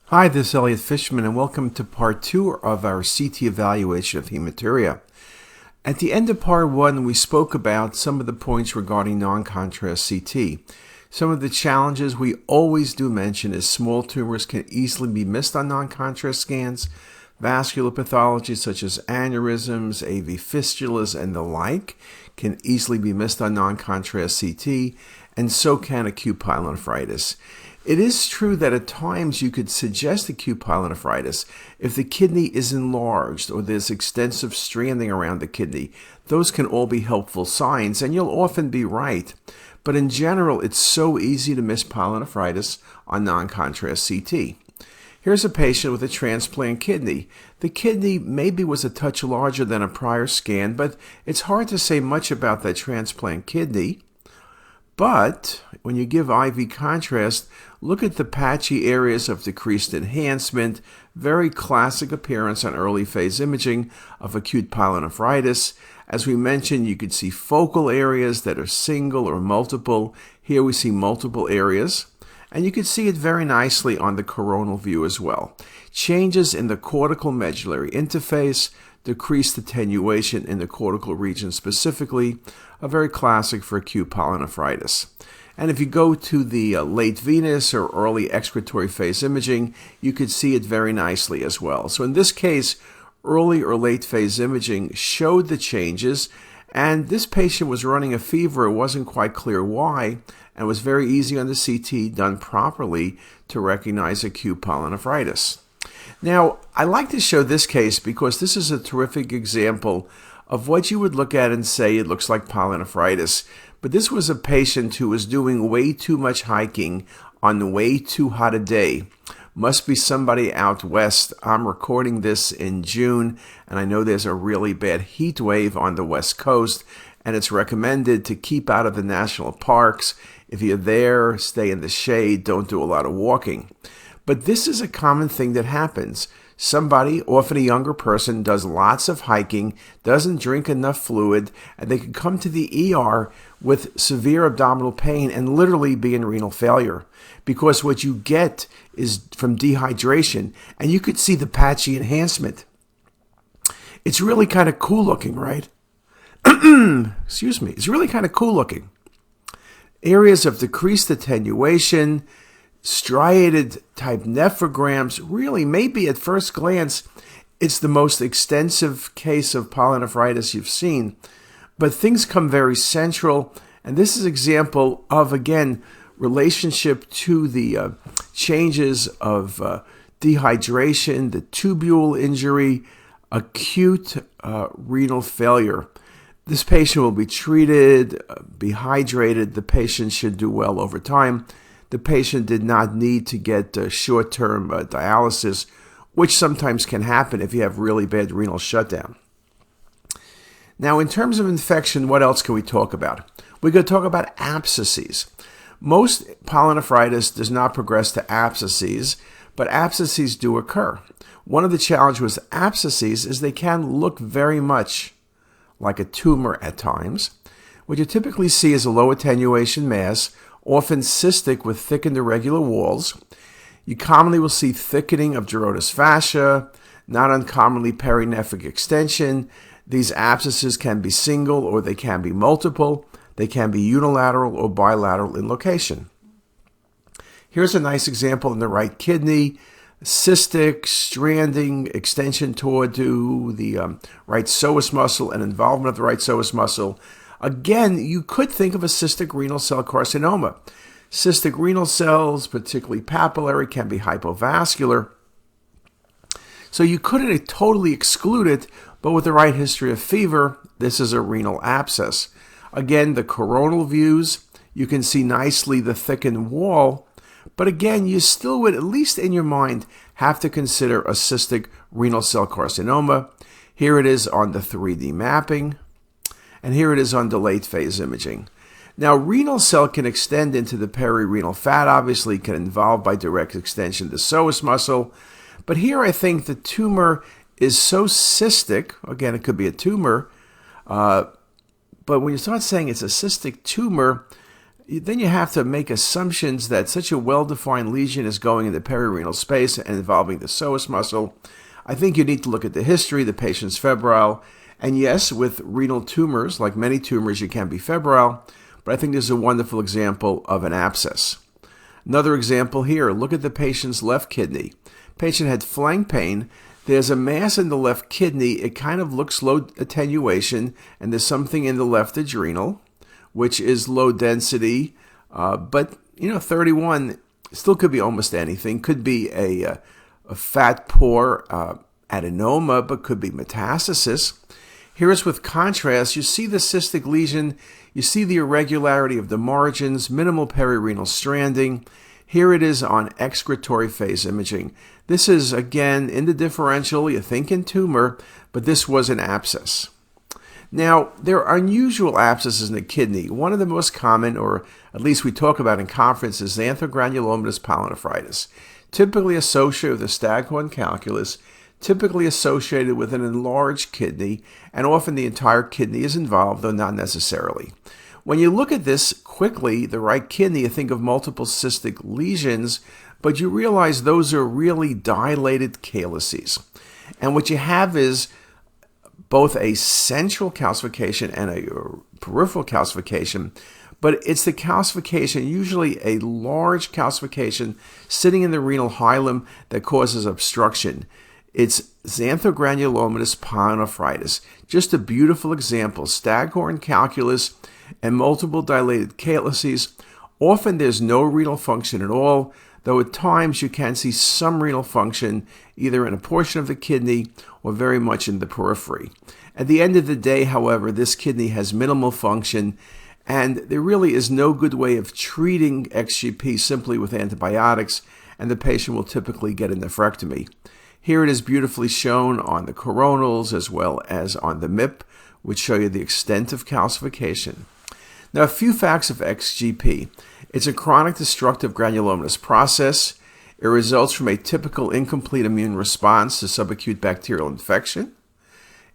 Hi, this is Elliot Fishman, and welcome to part 2 of our CT evaluation of hematuria. At the end of part 1, we spoke about some of the points regarding non-contrast CT. Some of the challenges we always do mention is small tumors can easily be missed on non-contrast scans, vascular pathologies such as aneurysms, AV fistulas, and the like can easily be missed on non-contrast CT, and so can acute pyelonephritis. It is true that at times you could suggest acute pyelonephritis if the kidney is enlarged or there's extensive stranding around the kidney. Those can all be helpful signs, and you'll often be right. But in general, it's so easy to miss pyelonephritis on non-contrast CT. Here's a patient with a transplant kidney. The kidney maybe was a touch larger than a prior scan, but it's hard to say much about that transplant kidney. But when you give IV contrast, look at the patchy areas of decreased enhancement, very classic appearance on early phase imaging of acute pyelonephritis. As we mentioned, you could see focal areas that are single or multiple. Here we see multiple areas. And you can see it very nicely on the coronal view as well. Changes in the cortical medullary interface, decreased attenuation in the cortical region specifically, are very classic for acute pyelonephritis. And if you go to the late venous or early excretory phase imaging, you could see it very nicely as well. So in this case, early or late phase imaging showed the changes, and this patient was running a fever. It wasn't quite clear why, and it was very easy on the CT done properly to recognize acute pyelonephritis. Now, I like to show this case because this is a terrific example of what you would look at and say it looks like pyelonephritis. But this was a patient who was doing way too much hiking on way too hot a day. Must be somebody out west. I'm recording this in June, and I know there's a really bad heat wave on the West Coast, and it's recommended to keep out of the national parks. If you're there, stay in the shade, don't do a lot of walking. But this is a common thing that happens. Somebody, often a younger person, does lots of hiking, doesn't drink enough fluid, and they can come to the ER with severe abdominal pain and literally be in renal failure. Because what you get is from dehydration, and you could see the patchy enhancement. It's really kind of cool looking, right? Excuse me. It's really kind of cool looking. Areas of decreased attenuation, striated type nephrograms, really maybe at first glance it's the most extensive case of pyelonephritis you've seen, but things come very central, and this is an example of, again, relationship to the changes of dehydration, the tubule injury, acute renal failure. This patient will be treated, be hydrated. The patient should do well over time. The patient did not need to get short-term dialysis, which sometimes can happen if you have really bad renal shutdown. Now, in terms of infection, what else can we talk about? We're going to talk about abscesses. Most pyelonephritis does not progress to abscesses, but abscesses do occur. One of the challenges with abscesses is they can look very much like a tumor at times. What you typically see is a low attenuation mass, often cystic with thickened irregular walls. You commonly will see thickening of gyrotous fascia, not uncommonly perinephric extension. These abscesses can be single or they can be multiple. They can be unilateral or bilateral in location. Here's a nice example in the right kidney. Cystic, stranding, extension toward to the right psoas muscle and involvement of the right psoas muscle. Again, you could think of a cystic renal cell carcinoma. Cystic renal cells, particularly papillary, can be hypovascular. So you couldn't totally exclude it, but with the right history of fever, this is a renal abscess. Again, the coronal views, you can see nicely the thickened wall, but again, you still would, at least in your mind, have to consider a cystic renal cell carcinoma. Here it is on the 3D mapping. And here it is on the late phase imaging. Now, renal cell can extend into the perirenal fat, obviously can involve by direct extension the psoas muscle. But here I think the tumor is so cystic, again, it could be a tumor, but when you start saying it's a cystic tumor, then you have to make assumptions that such a well-defined lesion is going in the perirenal space and involving the psoas muscle. I think you need to look at the history, the patient's febrile, and yes, with renal tumors, like many tumors, you can be febrile, but I think this is a wonderful example of an abscess. Another example here, look at the patient's left kidney. Patient had flank pain. There's a mass in the left kidney. It kind of looks low attenuation, and there's something in the left adrenal, which is low density, but 31 still could be almost anything. Could be a fat poor adenoma, but could be metastasis. Here is with contrast. You see the cystic lesion, you see the irregularity of the margins, minimal perirenal stranding. Here it is on excretory phase imaging. This is, again, in the differential, you think in tumor, but this was an abscess. Now, there are unusual abscesses in the kidney. One of the most common, or at least we talk about in conferences, Xanthogranulomatous pyelonephritis, typically associated with the staghorn calculus, typically associated with an enlarged kidney, and often the entire kidney is involved, though not necessarily. When you look at this quickly, the right kidney, you think of multiple cystic lesions, but you realize those are really dilated calyces. And what you have is both a central calcification and a peripheral calcification, but it's the calcification, usually a large calcification sitting in the renal hilum that causes obstruction. It's Xanthogranulomatous pyelonephritis. Just a beautiful example. Staghorn calculus and multiple dilated calyces. Often there's no renal function at all, though at times you can see some renal function either in a portion of the kidney or very much in the periphery. At the end of the day, however, this kidney has minimal function, and there really is no good way of treating XGP simply with antibiotics, and the patient will typically get a nephrectomy. Here it is beautifully shown on the coronals as well as on the MIP, which show you the extent of calcification. Now, a few facts of XGP. It's a chronic destructive granulomatous process. It results from a typical incomplete immune response to subacute bacterial infection.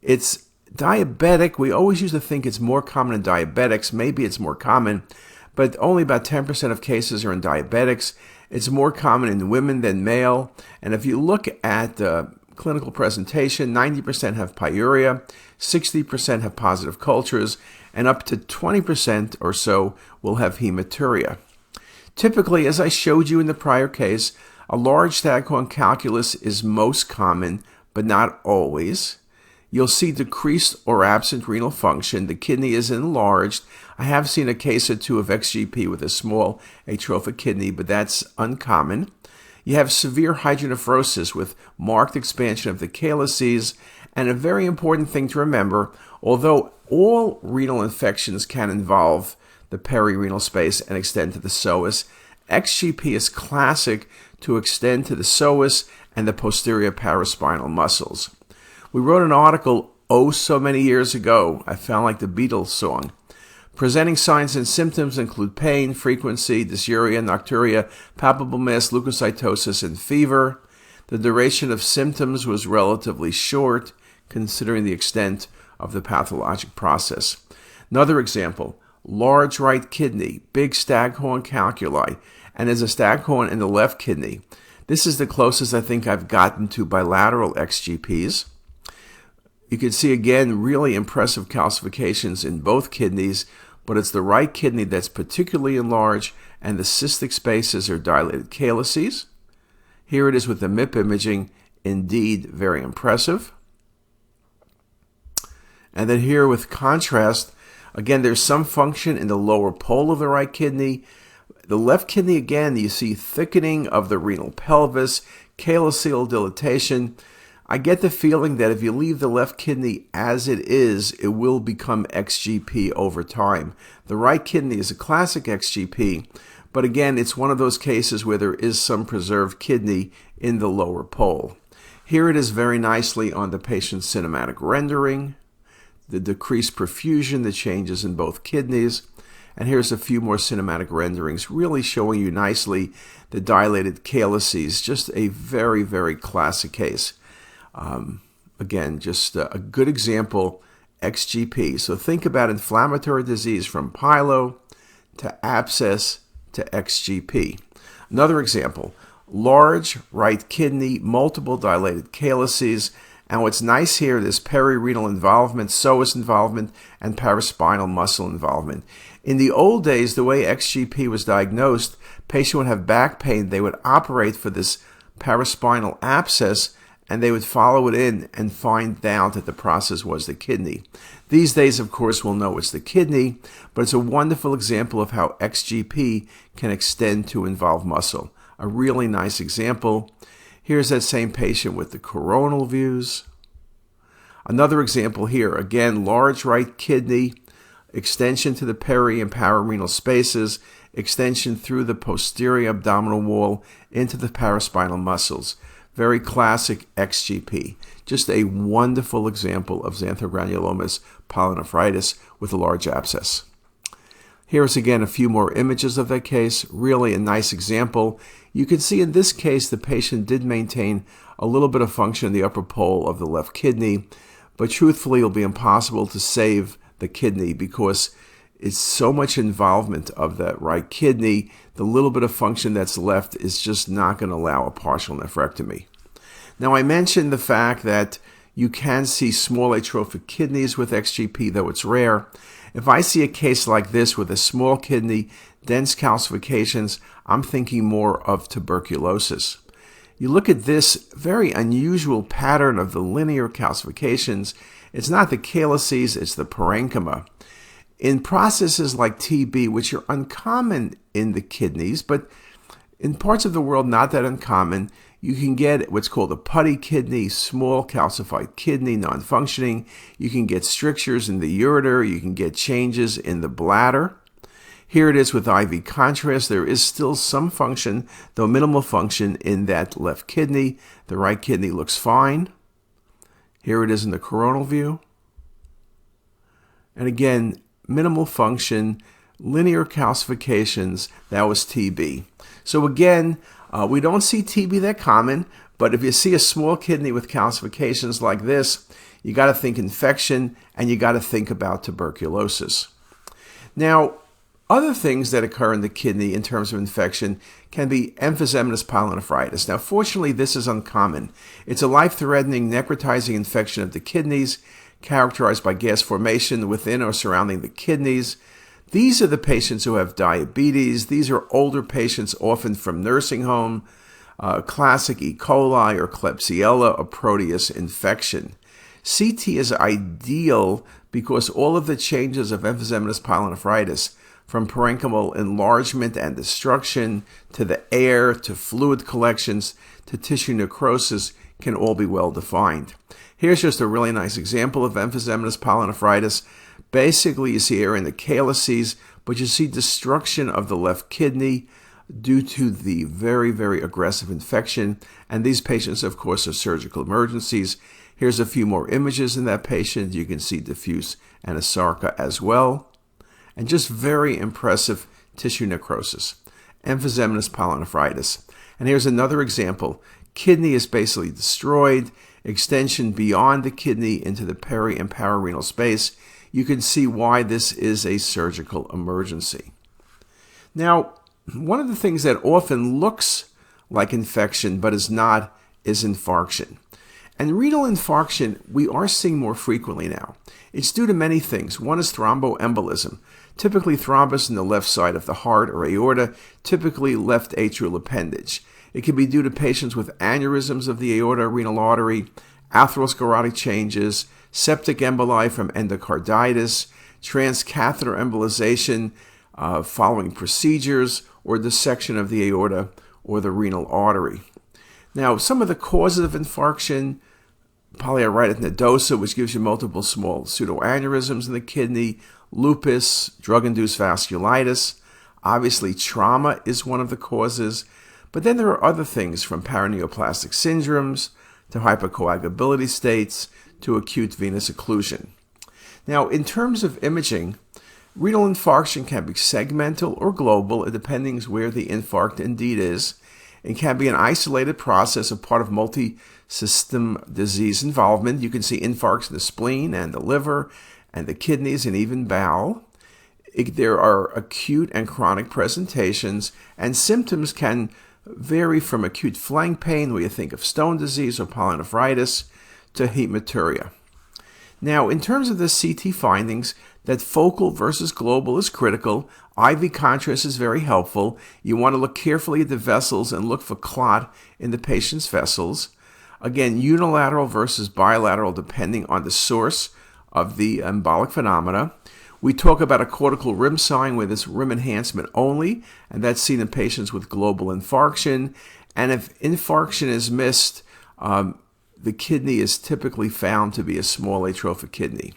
It's diabetic. We always used to think it's more common in diabetics. Maybe it's more common, but only about 10% of cases are in diabetics. It's more common in women than male. And if you look at clinical presentation, 90% have pyuria, 60% have positive cultures, and up to 20% or so will have hematuria. Typically, as I showed you in the prior case, a large staghorn calculus is most common, but not always. You'll see decreased or absent renal function. The kidney is enlarged. I have seen a case or two of XGP with a small atrophic kidney, but that's uncommon. You have severe hydronephrosis with marked expansion of the calyces, and a very important thing to remember, although all renal infections can involve the perirenal space and extend to the psoas, XGP is classic to extend to the psoas and the posterior paraspinal muscles. We wrote an article so many years ago. I found like the Beatles song. Presenting signs and symptoms include pain, frequency, dysuria, nocturia, palpable mass, leukocytosis, and fever. The duration of symptoms was relatively short, considering the extent of the pathologic process. Another example, large right kidney, big staghorn calculi, and there's a staghorn in the left kidney. This is the closest I think I've gotten to bilateral XGPs. You can see again really impressive calcifications in both kidneys, but it's the right kidney that's particularly enlarged, and the cystic spaces are dilated calyces. Here it is with the MIP imaging, indeed very impressive. And then here with contrast, again, there's some function in the lower pole of the right kidney. The left kidney, again, you see thickening of the renal pelvis, calyceal dilatation. I get the feeling that if you leave the left kidney as it is, it will become XGP over time. The right kidney is a classic XGP, but again, it's one of those cases where there is some preserved kidney in the lower pole. Here it is very nicely on the patient's cinematic rendering, the decreased perfusion, the changes in both kidneys, and here's a few more cinematic renderings really showing you nicely the dilated calyces, just a very, very classic case. Again, just a good example, XGP. So think about inflammatory disease from pyelo to abscess to XGP. Another example, large right kidney, multiple dilated calyces, and what's nice here, there's perirenal involvement, psoas involvement, and paraspinal muscle involvement. In the old days, the way XGP was diagnosed, patient would have back pain, they would operate for this paraspinal abscess, and they would follow it in and find out that the process was the kidney. These days, of course, we'll know it's the kidney, but it's a wonderful example of how XGP can extend to involve muscle. A really nice example. Here's that same patient with the coronal views. Another example here, again, large right kidney, extension to the peri and pararenal spaces, extension through the posterior abdominal wall into the paraspinal muscles. Very classic XGP. Just a wonderful example of Xanthogranulomatous pyelonephritis with a large abscess. Here's again a few more images of that case. Really a nice example. You can see in this case the patient did maintain a little bit of function in the upper pole of the left kidney, but truthfully it'll be impossible to save the kidney because it's so much involvement of that right kidney. The little bit of function that's left is just not going to allow a partial nephrectomy. Now, I mentioned the fact that you can see small atrophic kidneys with XGP, though it's rare. If I see a case like this with a small kidney, dense calcifications, I'm thinking more of tuberculosis. You look at this very unusual pattern of the linear calcifications. It's not the calyces, it's the parenchyma. In processes like TB, which are uncommon in the kidneys, but in parts of the world not that uncommon, you can get what's called a putty kidney, small calcified kidney, non-functioning. You can get strictures in the ureter. You can get changes in the bladder. Here it is with IV contrast. There is still some function, though minimal function, in that left kidney. The right kidney looks fine. Here it is in the coronal view. And again, minimal function, linear calcifications, that was TB. So again, we don't see TB that common, but if you see a small kidney with calcifications like this, you got to think infection and you got to think about tuberculosis. Now, other things that occur in the kidney in terms of infection can be emphysematous pyelonephritis. Now, fortunately, this is uncommon. It's a life-threatening necrotizing infection of the kidneys, characterized by gas formation within or surrounding the kidneys. These are the patients who have diabetes. These are older patients, often from nursing home, classic E. coli or Klebsiella or Proteus infection. CT is ideal because all of the changes of emphysematous pyelonephritis, from parenchymal enlargement and destruction to the air to fluid collections to tissue necrosis, can all be well defined. Here's just a really nice example of emphysematous pyelonephritis. Basically, you see area in the calyces, but you see destruction of the left kidney due to the very, very aggressive infection. And these patients, of course, are surgical emergencies. Here's a few more images in that patient. You can see diffuse anasarca as well. And just very impressive tissue necrosis, emphysematous pyelonephritis. And here's another example. Kidney is basically destroyed, extension beyond the kidney into the peri and pararenal space. You can see why this is a surgical emergency. Now, one of the things that often looks like infection but is not is infarction. And renal infarction we are seeing more frequently now. It's due to many things. One is thromboembolism, typically thrombus in the left side of the heart or aorta, typically left atrial appendage. It can be due to patients with aneurysms of the aorta, renal artery, atherosclerotic changes, septic emboli from endocarditis, transcatheter embolization following procedures, or dissection of the aorta or the renal artery. Now, some of the causes of infarction: polyaortic nodosa, which gives you multiple small pseudoaneurysms in the kidney, lupus, drug-induced vasculitis. Obviously, trauma is one of the causes. But then there are other things, from paraneoplastic syndromes to hypercoagulability states to acute venous occlusion. Now, in terms of imaging, renal infarction can be segmental or global, depending where the infarct indeed is. It can be an isolated process, a part of multi-system disease involvement. You can see infarcts in the spleen and the liver and the kidneys and even bowel. There are acute and chronic presentations, and symptoms can vary from acute flank pain, where you think of stone disease or pyelonephritis, to hematuria. Now, in terms of the CT findings, that focal versus global is critical. IV contrast is very helpful. You want to look carefully at the vessels and look for clot in the patient's vessels. Again, unilateral versus bilateral depending on the source of the embolic phenomena. We talk about a cortical rim sign where there's rim enhancement only, and that's seen in patients with global infarction. And if infarction is missed, the kidney is typically found to be a small atrophic kidney.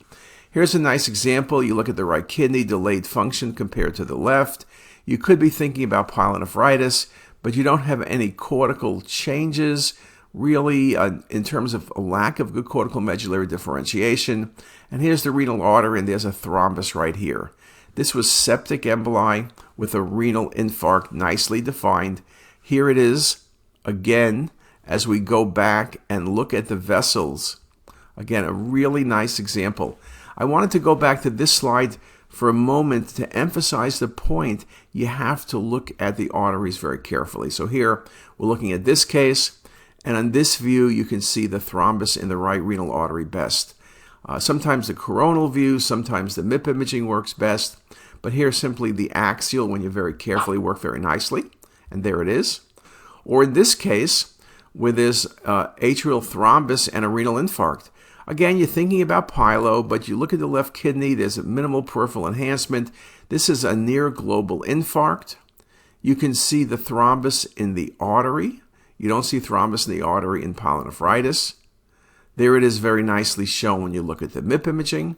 Here's a nice example. You look at the right kidney, delayed function compared to the left. You could be thinking about pyelonephritis, but you don't have any cortical changes really in terms of a lack of good cortical medullary differentiation. And here's the renal artery, and there's a thrombus right here. This was septic emboli with a renal infarct nicely defined. Here it is again as we go back and look at the vessels. Again, a really nice example. I wanted to go back to this slide for a moment to emphasize the point. You have to look at the arteries very carefully. So here we're looking at this case, and on this view you can see the thrombus in the right renal artery best. Sometimes the coronal view, sometimes the MIP imaging works best, but here simply the axial when you very carefully work very nicely, and there it is. Or in this case, where there's atrial thrombus and a renal infarct. Again, you're thinking about pyelo, but you look at the left kidney, there's a minimal peripheral enhancement. This is a near global infarct. You can see the thrombus in the artery. You don't see thrombus in the artery in pyelonephritis. There it is very nicely shown when you look at the MIP imaging.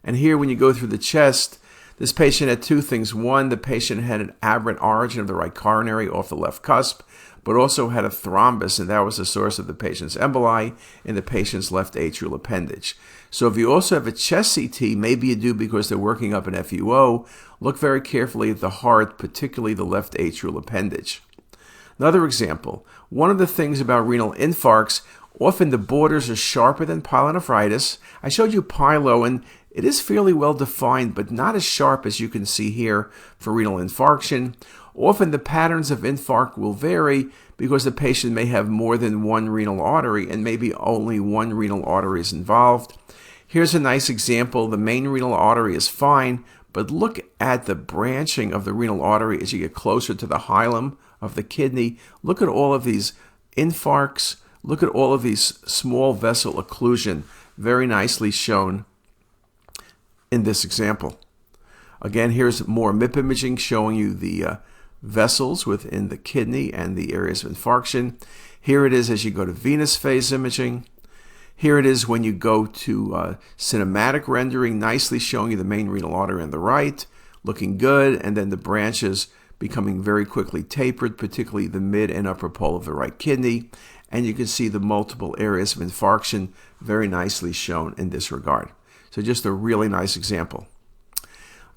And here when you go through the chest, this patient had two things. One, the patient had an aberrant origin of the right coronary off the left cusp, but also had a thrombus, and that was the source of the patient's emboli in the patient's left atrial appendage. So if you also have a chest CT, maybe you do because they're working up an FUO, look very carefully at the heart, particularly the left atrial appendage. Another example, one of the things about renal infarcts, often the borders are sharper than pyelonephritis. I showed you pyelo, and it is fairly well defined, but not as sharp as you can see here for renal infarction. Often the patterns of infarct will vary because the patient may have more than one renal artery and maybe only one renal artery is involved. Here's a nice example. The main renal artery is fine, but look at the branching of the renal artery as you get closer to the hilum of the kidney. Look at all of these infarcts. Look at all of these small vessel occlusion, very nicely shown in this example. Again, here's more MIP imaging showing you the vessels within the kidney and the areas of infarction. Here it is as you go to venous phase imaging. Here it is when you go to cinematic rendering, nicely showing you the main renal artery on the right, looking good, and then the branches becoming very quickly tapered, particularly the mid and upper pole of the right kidney. And you can see the multiple areas of infarction very nicely shown in this regard. So just a really nice example.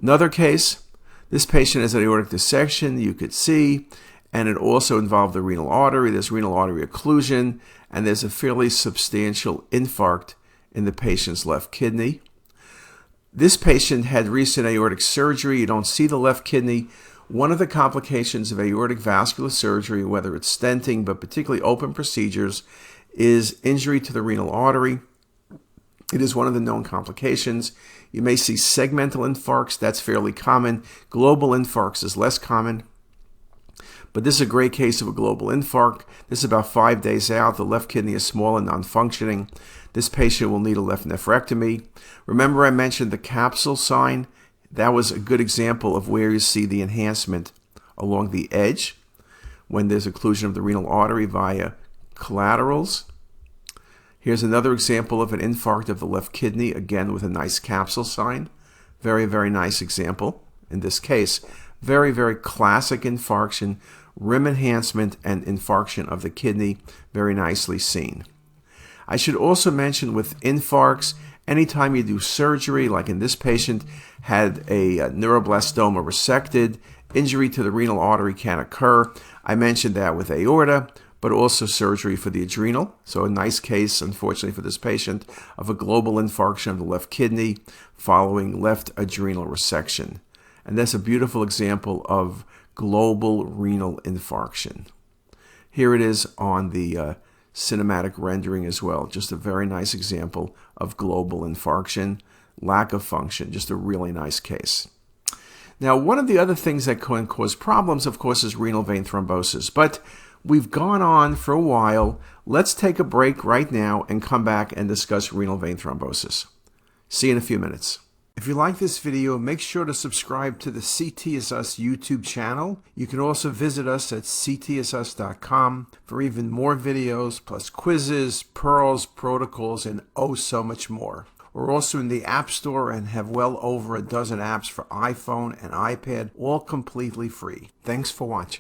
Another case, this patient has an aortic dissection, you could see, and it also involved the renal artery. There's renal artery occlusion, and there's a fairly substantial infarct in the patient's left kidney. This patient had recent aortic surgery. You don't see the left kidney. One of the complications of aortic vascular surgery, whether it's stenting, but particularly open procedures, is injury to the renal artery. It is one of the known complications. You may see segmental infarcts. That's fairly common. Global infarcts is less common. But this is a great case of a global infarct. This is about 5 days out. The left kidney is small and non-functioning. This patient will need a left nephrectomy. Remember I mentioned the capsule sign? That was a good example of where you see the enhancement along the edge when there's occlusion of the renal artery via collaterals. Here's another example of an infarct of the left kidney, again with a nice capsule sign. Very, very nice example. In this case, very, very classic infarction, rim enhancement and infarction of the kidney, very nicely seen. I should also mention with infarcts, anytime you do surgery, like in this patient, had a neuroblastoma resected, injury to the renal artery can occur. I mentioned that with aorta, but also surgery for the adrenal. So a nice case, unfortunately for this patient, of a global infarction of the left kidney following left adrenal resection. And that's a beautiful example of global renal infarction. Here it is on the cinematic rendering as well. Just a very nice example of global infarction, lack of function, just a really nice case. Now, one of the other things that can cause problems, of course, is renal vein thrombosis. But we've gone on for a while. Let's take a break right now and come back and discuss renal vein thrombosis. See you in a few minutes. If you like this video, make sure to subscribe to the CTisus YouTube channel. You can also visit us at ctisus.com for even more videos, plus quizzes, pearls, protocols, and oh so much more. We're also in the App Store and have well over a dozen apps for iPhone and iPad, all completely free. Thanks for watching.